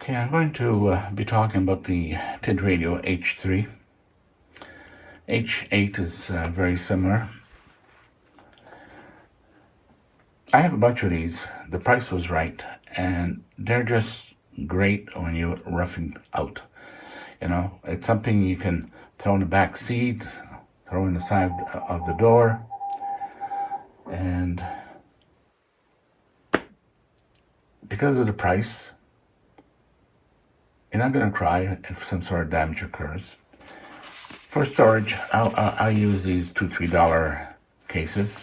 Okay, I'm going to be talking about the Tidradio H3. H8 is very similar. I have a bunch of these. The price was right, and they're just great when you're roughing out. You know, it's something you can throw in the back seat, throw in the side of the door, and because of the price, you're not going to cry if some sort of damage occurs. For storage, I'll use these $2-3 cases.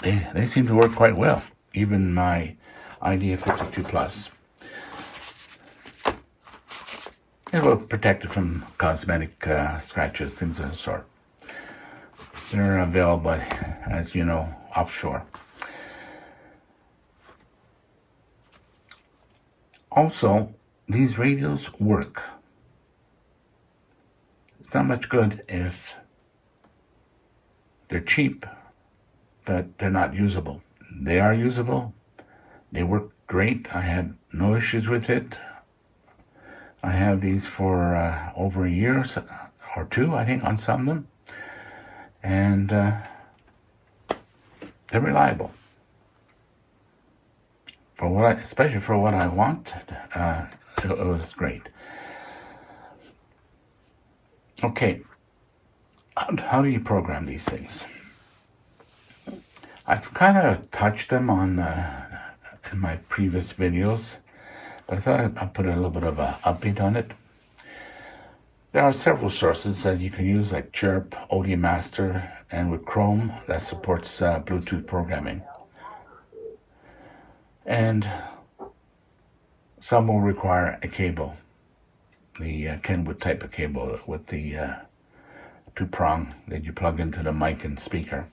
They seem to work quite well. Even my Idea 52 Plus. It will protect it from cosmetic scratches, things of the sort. They're available, as you know, offshore. Also, these radios work. It's not much good if they're cheap, but they're not usable. They are usable. They work great. I had no issues with it. I have these for over a year or two, I think, on some of them. And they're reliable. Especially for what I want, it was great. Okay, how do you program these things? I've kind of touched them on in my previous videos, but I thought I'd put a little bit of an update on it. There are several sources that you can use, like Chirp, OD Master, and with Chrome that supports Bluetooth programming. And some will require a cable, the Kenwood type of cable with the two-prong that you plug into the mic and speaker.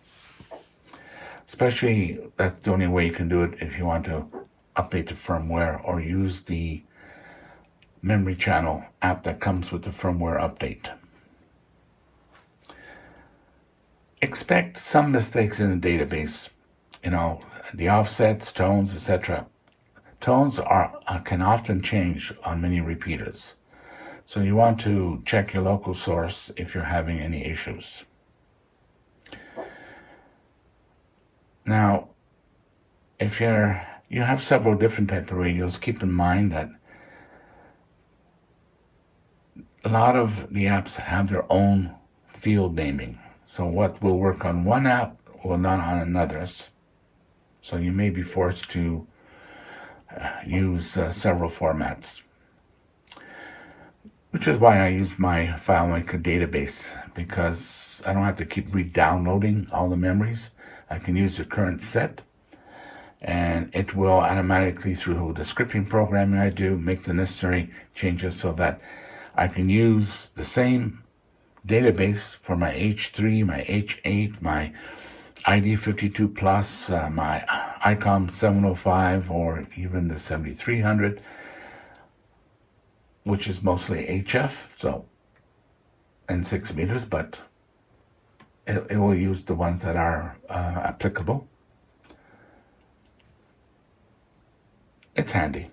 Especially, that's the only way you can do it if you want to update the firmware or use the memory channel app that comes with the firmware update. Expect some mistakes in the database. You know, the offsets, tones, etc. Tones can often change on many repeaters. So you want to check your local source if you're having any issues. Now, if you have several different types of radios, keep in mind that a lot of the apps have their own field naming. So what will work on one app will not on another's. So you may be forced to use several formats, which is why I use my FileMaker database, because I don't have to keep re-downloading all the memories. I can use the current set, and it will automatically, through the scripting programming I do, make the necessary changes so that I can use the same database for my H3, my H8, my ID 52 Plus, my ICOM 705, or even the 7300, which is mostly HF, so, and 6 meters, but it will use the ones that are applicable. It's handy.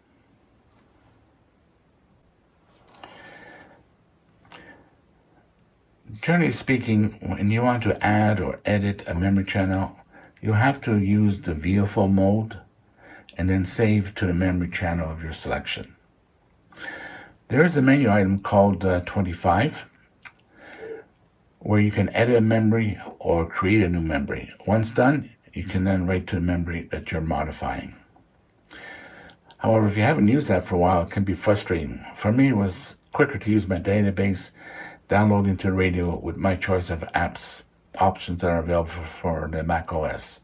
Generally speaking, when you want to add or edit a memory channel, you have to use the VFO mode and then save to the memory channel of your selection. There is a menu item called 25, where you can edit a memory or create a new memory. Once done, you can then write to the memory that you're modifying. However, if you haven't used that for a while, it can be frustrating. For me, it was quicker to use my database, downloading to the radio with my choice of apps, options that are available for the Mac OS.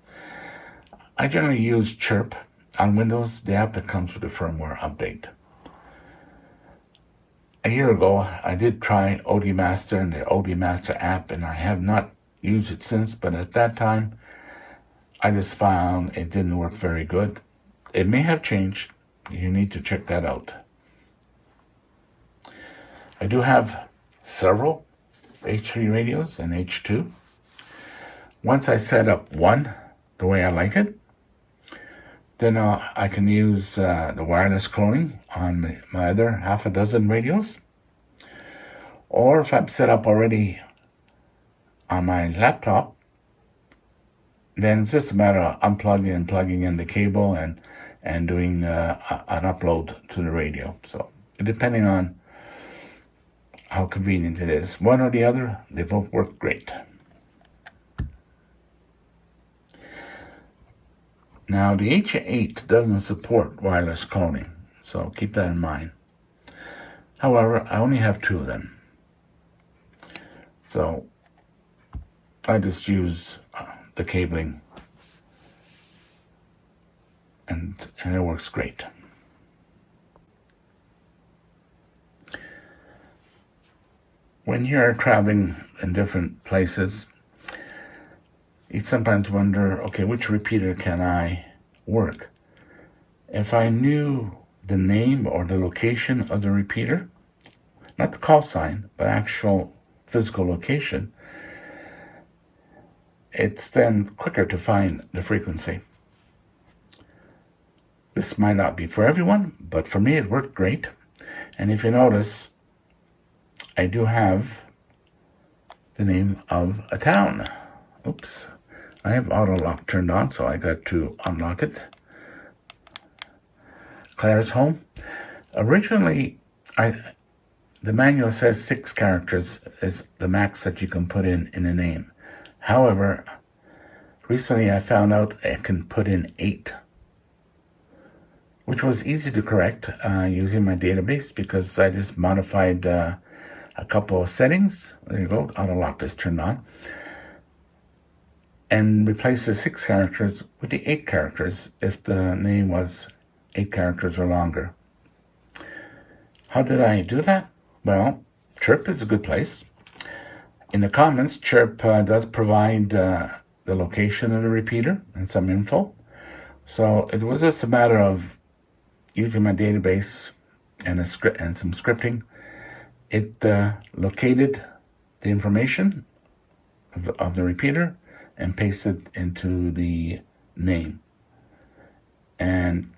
I generally use Chirp on Windows, the app that comes with the firmware update. A year ago, I did try OD Master and the OD Master app, and I have not used it since, but at that time, I just found it didn't work very good. It may have changed. You need to check that out. I do have several H3 radios and H2. Once I set up one the way I like it, Then I can use the wireless cloning on my other half a dozen radios. Or if I'm set up already on my laptop, then it's just a matter of unplugging and plugging in the cable and doing an upload to the radio. So depending on how convenient it is, one or the other, they both work great. Now, the H8 doesn't support wireless cloning, so keep that in mind. However, I only have 2 of them. So I just use the cabling, and it works great. When you're traveling in different places, you sometimes wonder, okay, which repeater can I work? If I knew the name or the location of the repeater, not the call sign, but actual physical location, it's then quicker to find the frequency. This might not be for everyone, but for me it worked great. And if you notice, I do have the name of a town. Oops. I have auto lock turned on, so I got to unlock it. Claire's home. Originally, the manual says 6 characters is the max that you can put in a name. However, recently I found out I can put in 8, which was easy to correct using my database because I just modified a couple of settings. There you go, auto lock is turned on. And replace the 6 characters with the 8 characters if the name was 8 characters or longer. How did I do that? Well, Chirp is a good place. In the comments, Chirp does provide the location of the repeater and some info. So it was just a matter of using my database and some scripting. It located the information of the repeater and pasted into the name, and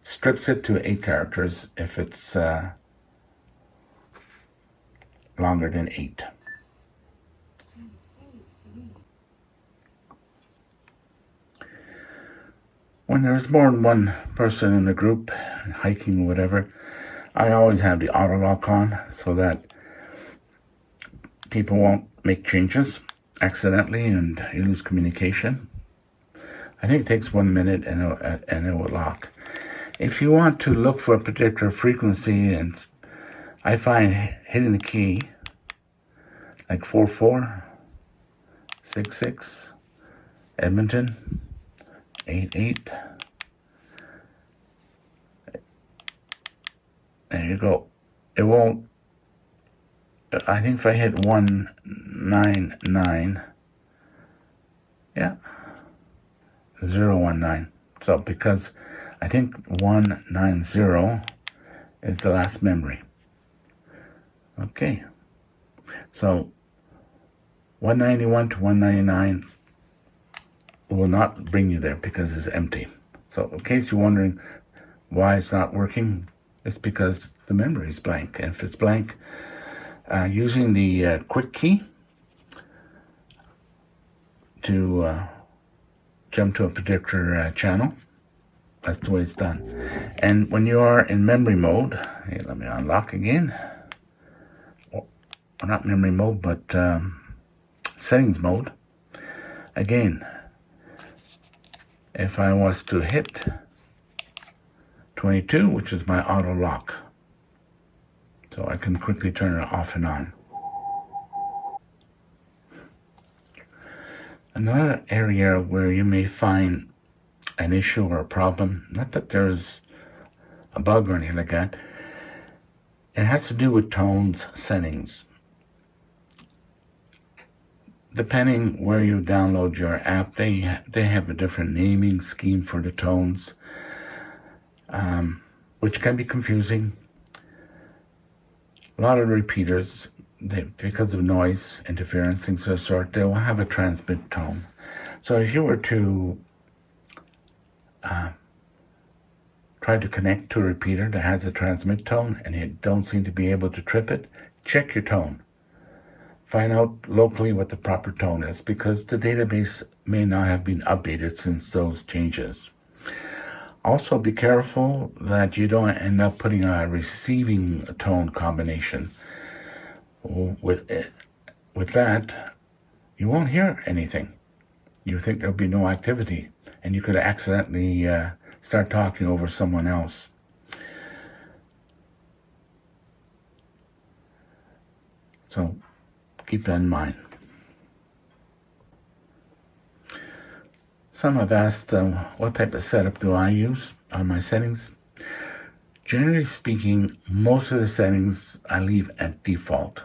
strips it to 8 characters if it's longer than 8. When there's more than one person in the group, hiking or whatever, I always have the auto lock on so that people won't make changes accidentally and you lose communication. I think it takes 1 minute and it will lock. If you want to look for a particular frequency, and I find hitting the key like 4466 Edmonton 88. There you go. It won't. I think if I hit 199, yeah, 019. So because I think 190 is the last memory. Okay. So 191 to 199 will not bring you there because it's empty. So in case you're wondering why it's not working, it's because the memory is blank. And if it's blank, using the quick key to jump to a particular channel, that's the way it's done. And when you are in memory mode, hey, let me unlock again. Or not memory mode, but settings mode. Again, if I was to hit 22, which is my auto lock, so I can quickly turn it off and on. Another area where you may find an issue or a problem, not that there's a bug or anything like that, it has to do with tones settings. Depending where you download your app, they have a different naming scheme for the tones, which can be confusing. A lot of repeaters, because of noise, interference, things of the sort, they will have a transmit tone. So if you were to try to connect to a repeater that has a transmit tone and you don't seem to be able to trip it, check your tone. Find out locally what the proper tone is, because the database may not have been updated since those changes. Also, be careful that you don't end up putting a receiving tone combination. With that, you won't hear anything. You think there'll be no activity, and you could accidentally start talking over someone else. So keep that in mind. Some have asked what type of setup do I use on my settings. Generally speaking, most of the settings I leave at default.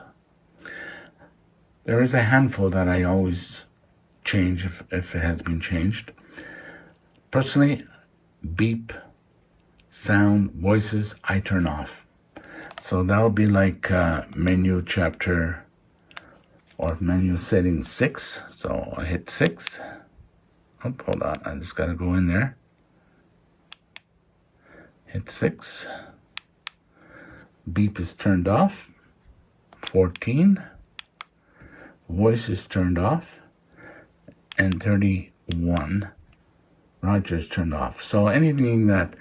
There is a handful that I always change if it has been changed. Personally, beep, sound, voices, I turn off. So that'll be like menu chapter or menu setting 6. So I hit 6. Oh, hold on, I just gotta go in there. Hit 6. Beep is turned off. 14. Voice is turned off. And 31. Roger is turned off. So anything that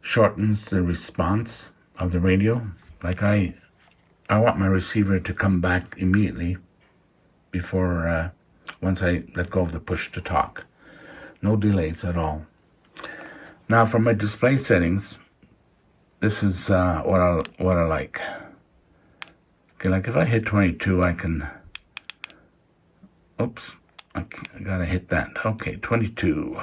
shortens the response of the radio, like I want my receiver to come back immediately before once I let go of the push to talk. No delays at all. Now for my display settings, this is what I like. Okay, like if I hit 22, I can. Oops, I gotta hit that. Okay, 22.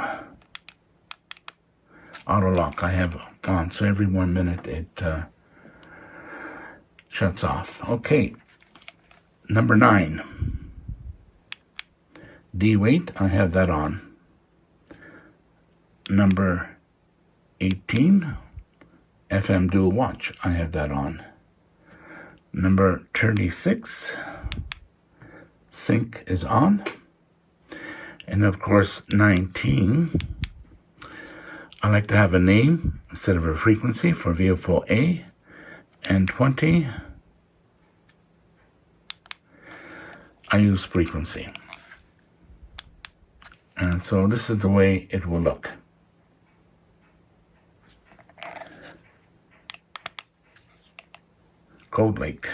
Auto lock I have on, so every 1 minute it shuts off. Okay, number 9. D-Wait, I have that on. Number 18, FM Dual Watch, I have that on. Number 36, Sync is on. And of course, 19, I like to have a name instead of a frequency for VFO A. And 20, I use frequency. And so this is the way it will look. Code Lake.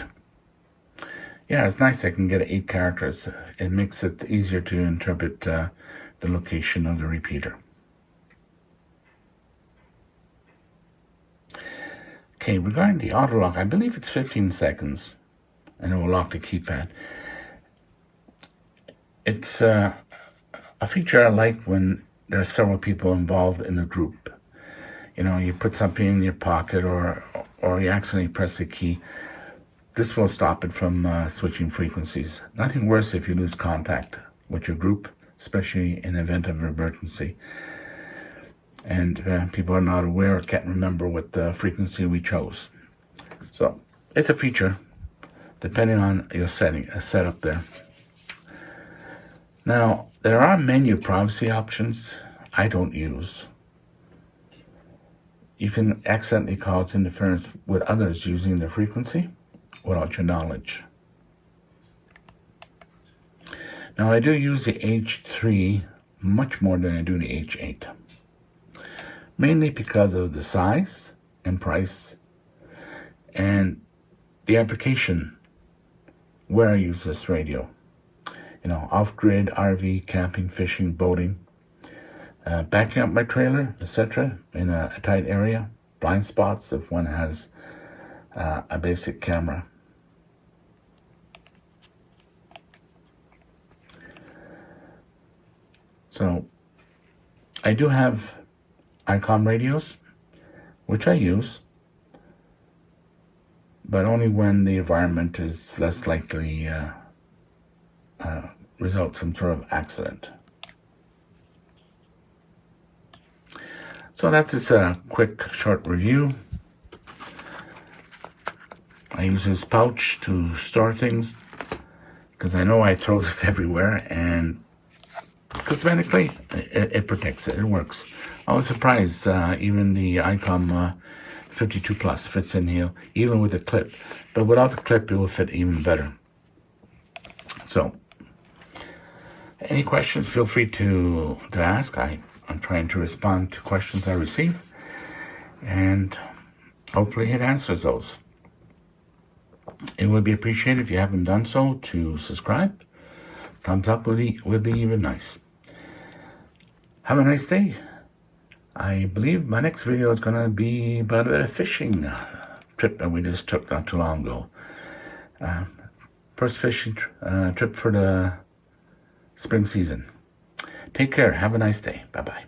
Yeah, it's nice I can get 8 characters. It makes it easier to interpret the location of the repeater. Okay, regarding the auto lock, I believe it's 15 seconds and it will lock the keypad. It's a feature I like when there are several people involved in a group. You know, you put something in your pocket or you accidentally press a key. This will stop it from switching frequencies. Nothing worse if you lose contact with your group, especially in the event of an emergency. And people are not aware or can't remember what frequency we chose. So it's a feature, depending on your setup there. Now, there are menu privacy options I don't use. You can accidentally cause interference with others using the frequency without your knowledge. Now, I do use the H3 much more than I do the H8. Mainly because of the size and price and the application where I use this radio. You know, off-grid, RV, camping, fishing, boating, backing up my trailer, etc. in a tight area, blind spots if one has a basic camera. So I do have ICOM radios, which I use, but only when the environment is less likely result some sort of accident. So that's just a quick short review. I use this pouch to store things because I know I throw this everywhere, and cosmetically, it protects it. It works. I was surprised. Even the ICOM 52 Plus fits in here, even with the clip. But without the clip, it will fit even better. So, any questions, feel free to ask. I'm trying to respond to questions I receive, and hopefully it answers those. It would be appreciated if you haven't done so to subscribe. Thumbs up would be even nice. Have a nice day. I believe my next video is going to be about a fishing trip that we just took not too long ago. First fishing trip for the spring season. Take care. Have a nice day. Bye-bye.